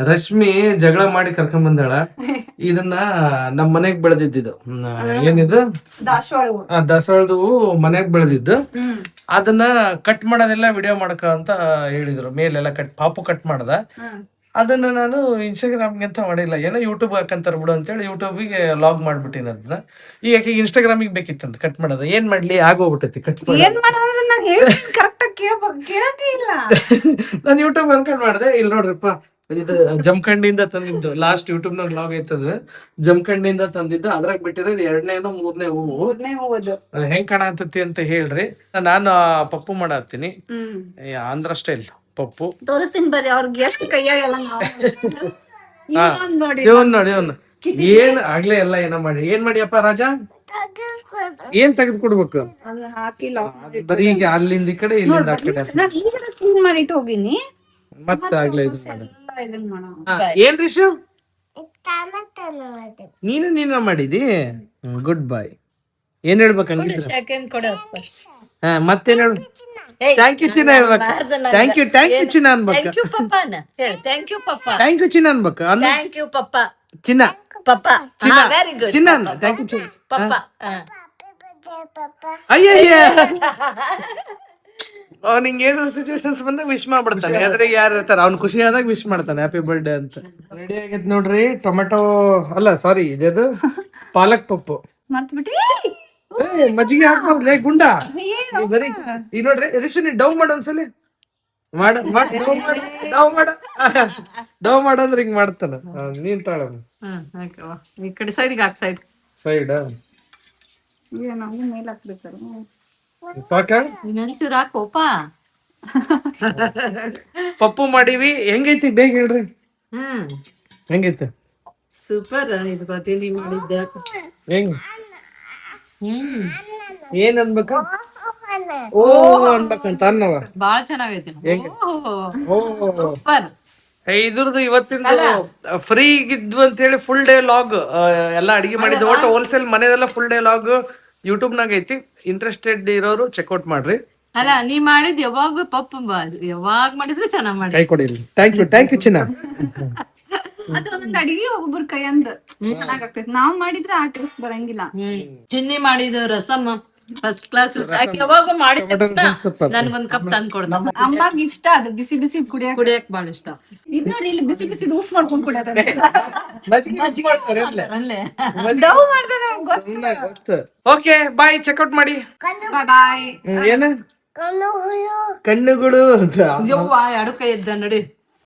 ರಶ್ಮಿ ಜಗಳ ಮಾಡಿ ಕರ್ಕೊಂಡ್ ಬಂದಾಳ. ಇದನ್ನ ನಮ್ ಮನೆಗ್ ಬೆಳೆದಿದ್ದು ಏನಿದು ದಾಸವಾಳದು ಮನೆಗ್ ಬೆಳೆದಿದ್ದು. ಅದನ್ನ ಕಟ್ ಮಾಡೋದೆಲ್ಲ ವಿಡಿಯೋ ಮಾಡಕ ಅಂತ ಹೇಳಿದ್ರು. ಮೇಲೆಲ್ಲ ಪಾಪು ಕಟ್ ಮಾಡ್ದ. ಅದನ್ನ ನಾನು ಇನ್ಸ್ಟಾಗ್ರಾಮ್ಗೆ ಅಂತ ಮಾಡಿಲ್ಲ, ಏನೋ ಯೂಟ್ಯೂಬ್ ಹಾಕಂತಾರ ಬಿಡು ಅಂತೇಳಿ ಯೂಟ್ಯೂಬಿಗೆ ಲಾಗ್ ಮಾಡ್ಬಿಟ್ಟಿನ ಅದನ್ನ. ಈಗ ಇನ್ಸ್ಟಾಗ್ರಾಮಿಗೆ ಬೇಕಿತ್ತಂತ ಕಟ್ ಮಾಡೋದು. ಏನ್ ಮಾಡ್ಲಿ, ಆಗೋಗ್ಬಿಟ್ಟೈತಿ ಕಟ್ ನಾನು ಯೂಟ್ಯೂಬ್ ಅನ್ಕೊಂಡ್ ಮಾಡ್ದೆ. ಇಲ್ಲಿ ನೋಡ್ರಿಪ್ಪ, ಇದು ಜಮಖಂಡಿಯಿಂದ ತಂದಿದ್ದು. ಲಾಸ್ಟ್ ಯೂಟ್ಯೂಬ್ ನಾಗ ಲಾಗ್ ಐತದ, ಜಮಖಂಡಿಯಿಂದ ತಂದಿದ್ದು. ಅದ್ರಾಗ ಬಿಟ್ಟಿರೋದು 2ನೇನೋ 3ನೇ ಹೂವು. ಹೆಂಗ್ ಕಾಣತತಿ ಅಂತ ಹೇಳ್ರಿ. ನಾನು ಪಪ್ಪು ಮಾಡತ್ತೀನಿ, ಆಂಧ್ರ ಸ್ಟೈಲ್ ಪಪ್ಪು ತೋರಿಸ್ತೀನಿ ಬರ್ರಿ. ಅವ್ರಿಗೆ ಎಷ್ಟು ಕೈಯಾಗೆಲ್ಲ ನೋಡಿ ಇವನು ಏನ್ ಆಗ್ಲೇ ಎಲ್ಲ ಏನೋ ಮಾಡಿ. ಏನ್ ಮಾಡಿಯಪ್ಪ ರಾಜ, ಏನ್ ತೆಗೆದು ಕೊಡ್ಬೇಕು? ಬರೀ ಈಗ ಅಲ್ಲಿಂದ ಈ ಕಡೆ ಇಲ್ಲಿಂದ ಆ ಕಡೆ ಮಾಡಿಟ್ಟು ಹೋಗಿನಿ. ಮತ್ತೆ ಆಗ್ಲೇ ಇದು ಏನ್ ರಿಷು ನೀನ ಮಾಡಿದಿ. ಗುಡ್ ಬಾಯ್. ಏನ್ ಹೇಳ್ಬೇಕು ಹಂಗಿದ್ರೆ? ಮತ್ತೇನ್ ಹೇಳ? ಥ್ಯಾಂಕ್ ಯು ಚಿನ್ನ ಹೇಳ್ಬೇಕು. ಥ್ಯಾಂಕ್ ಯು ಚಿನ್ನ ಅನ್ಬೇಕು. ಥ್ಯಾಂಕ್ ಯು ಚಿನ್ನ ಅನ್ಬೇಕು. ಚಿನ್ನ ಚಿನ್ನ ಥ್ಯಾಂಕ್ ಯು ಚಿನ್ನ. ಅಯ್ಯಯ್ಯ, ಅವ್ನಿಗೆ ಏನು ಸಿಚುವೇಶನ್ಸ್ ಬಂದಾಗ ವಿಶ್ ಮಾಡ್ಬಿಡ್ತಾನೆ. ಅದ್ರಾಗ ಯಾರು ಇರ್ತಾರ, ಅವ್ನು ಖುಷಿ ಆದಾಗ ವಿಶ್ ಮಾಡ್ತಾನೆ ಹ್ಯಾಪಿ ಬರ್ಡೇ ಅಂತ. ರೆಡಿ ಆಗೈತ್ ನೋಡ್ರಿ. ಟೊಮೆಟೊ ಅಲ್ಲ ಸಾರಿ, ಇದೇದು ಪಾಲಕ್ ಪಪ್ಪು. ಮಜ್ಜಿಗೆ ಹಾಕ್ಬಾರ್ಲೇ ಗುಂಡ. ಬರೀ ಈಗ ನೋಡ್ರಿ ರಿಷು, ನೀ ಡವ್ ಮಾಡ ಒಂದ್ಸಲಿ. ಡವ್ ಮಾಡಂದ್ರೆ ಹಿಂಗ್ ಮಾಡ್ತಾನ. ನೀನ್ ತಾಳ ಈ ಕಡೆ ಸೈಡ್ ಸೈಡ್ ಸಾಕ. ಪಪ್ಪು ಮಾಡೀವಿ. ಹೆಂಗೈತಿ ಬೇಗ ಹೇಳ್ರಿ. ಹೆಂಗೈತಿ? ಸೂಪರ್. ಇದು ಗೊತ್ತೀನಿ ಮಾಡಿದ್ದ. ಹೆಂಗ್ ಏನ್ ಅನ್ಬೇಕು? ಓ ಅನ್ಬೇಕಂತ ಅನ್ನವ. ಬಾಳ ಚೆನ್ನಾಗೈತಿ. ಇದ್ರದ್ದು ಇವತ್ತಿನ ಫ್ರೀ ಇದ್ವು ಅಂತ ಹೇಳಿ ಫುಲ್ ಡೇ ಲಾಗ್ ಎಲ್ಲ ಅಡಿಗೆ ಮಾಡಿದ್ದು. ಒಟ್ಟು ಹೋಲ್ಸೇಲ್ ಮನೆದೆಲ್ಲ ಫುಲ್ ಡೇ ಲಾಗ್ ಯೂಟ್ಯೂಬ್ ನಾಗ ಐತಿ. ಇಂಟ್ರೆಸ್ಟೆಡ್ ಇರೋರು ಚೆಕ್ಔಟ್ ಮಾಡ್ರಿ. ಅಲ್ಲ, ನೀ ಮಾಡಿದ್ ಯಾವಾಗ ಪಪ್ಪು ಯಾವಾಗ ಮಾಡಿದ್ರೆ ಚೆನ್ನಾಗ್ ಮಾಡಿ. ಕೈ ಕೊಡಿ. ಥ್ಯಾಂಕ್ ಯು ಚಿನ್ನ. ಅದು ಒಂದೊಂದು ಅಡಿಗೆ ಒಬ್ಬೊಬ್ರ ಕೈ ಅಂದ್ ಚೆನ್ನಾಗಾಗ್ತೈತಿ. ನಾವ್ ಮಾಡಿದ್ರೆ ಆ ಟೇಸ್ಟ್ ಬರಂಗಿಲ್ಲ. ಚಿನ್ನಿ ಮಾಡಿದ ರಸಮ್ ಫಸ್ಟ್ ಕ್ಲಾಸ್. ಯಾವಾಗ ಮಾಡಿದ ನನ್ಗೊಂದ್ ಕಪ್ ತಂದ್ ಕೊಡ್ದ. ಅಮ್ಮಾಗ ಇಷ್ಟ ಅದು ಬಿಸಿ ಬಿಸಿ ಕುಡಿಯಕ್ ಬಾಳ ಇಷ್ಟ. ಇದ್ ನೋಡಿ, ಇಲ್ಲಿ ಬಿಸಿ ಬಿಸಿ ಊಫ್ ಮಾಡ್ಕೊಂಡ್ ಕುಡಿಯೋದ. ಓಕೆ ಬಾಯ್, ಚೆಕ್ಔಟ್ ಮಾಡಿ. ಬಾಯ್. ಏನ ಕಣ್ಣುಗಳು ಅಂತ ಅಡು ಕೈ ಇದ್ದ ನೋಡಿ.